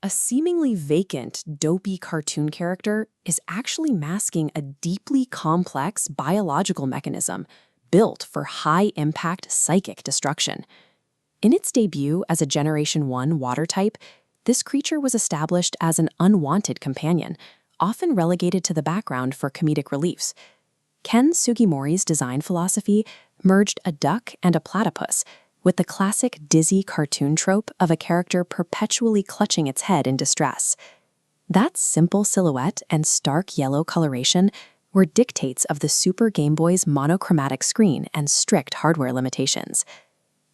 A seemingly vacant, dopey cartoon character is actually masking a deeply complex biological mechanism built for high-impact psychic destruction. In its debut as a Generation 1 water type, this creature was established as an unwanted companion, often relegated to the background for comedic reliefs. Ken Sugimori's design philosophy merged a duck and a platypus, with the classic dizzy cartoon trope of a character perpetually clutching its head in distress. That simple silhouette and stark yellow coloration were dictates of the Super Game Boy's monochromatic screen and strict hardware limitations.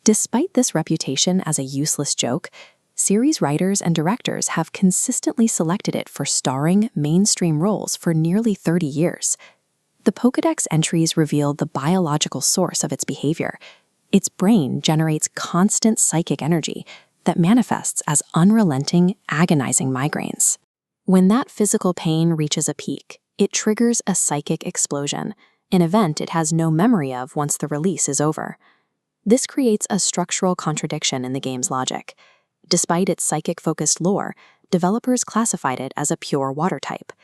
Despite this reputation as a useless joke, series writers and directors have consistently selected it for starring mainstream roles for nearly 30 years. The Pokédex entries reveal the biological source of its behavior. Its brain generates constant psychic energy that manifests as unrelenting, agonizing migraines. When that physical pain reaches a peak, it triggers a psychic explosion, an event it has no memory of once the release is over. This creates a structural contradiction in the game's logic. Despite its psychic-focused lore, developers classified it as a pure water type.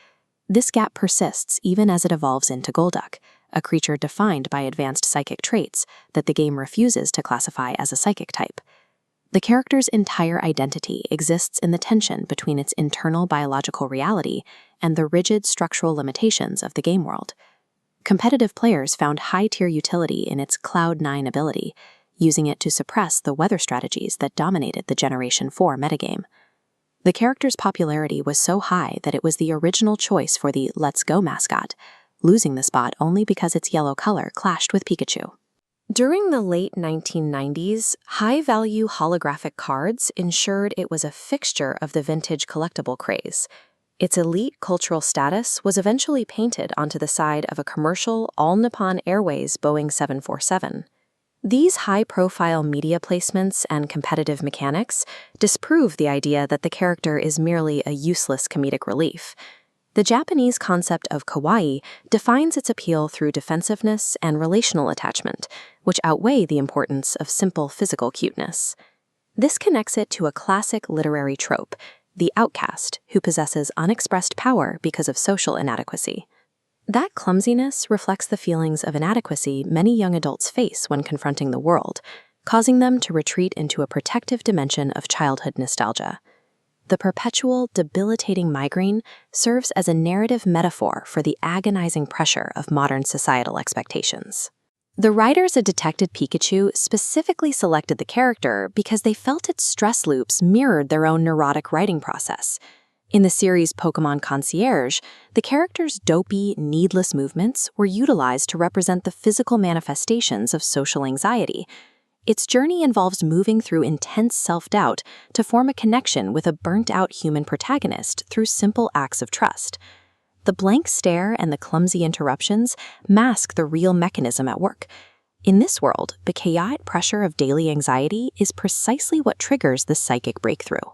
This gap persists even as it evolves into Golduck, a creature defined by advanced psychic traits that the game refuses to classify as a psychic type. The character's entire identity exists in the tension between its internal biological reality and the rigid structural limitations of the game world. Competitive players found high-tier utility in its Cloud 9 ability, using it to suppress the weather strategies that dominated the Generation 4 metagame. The character's popularity was so high that it was the original choice for the Let's Go mascot, losing the spot only because its yellow color clashed with Pikachu. During the late 1990s, high-value holographic cards ensured it was a fixture of the vintage collectible craze. Its elite cultural status was eventually painted onto the side of a commercial All Nippon Airways Boeing 747. These high-profile media placements and competitive mechanics disprove the idea that the character is merely a useless comedic relief. The Japanese concept of kawaii defines its appeal through defensiveness and relational attachment, which outweigh the importance of simple physical cuteness. This connects it to a classic literary trope, the outcast who possesses unexpressed power because of social inadequacy. That clumsiness reflects the feelings of inadequacy many young adults face when confronting the world, causing them to retreat into a protective dimension of childhood nostalgia. The perpetual, debilitating migraine serves as a narrative metaphor for the agonizing pressure of modern societal expectations. The writers of Detected Pikachu specifically selected the character because they felt its stress loops mirrored their own neurotic writing process. In the series Pokémon Concierge, the character's dopey, needless movements were utilized to represent the physical manifestations of social anxiety. Its journey involves moving through intense self-doubt to form a connection with a burnt-out human protagonist through simple acts of trust. The blank stare and the clumsy interruptions mask the real mechanism at work. In this world, the chaotic pressure of daily anxiety is precisely what triggers the psychic breakthrough.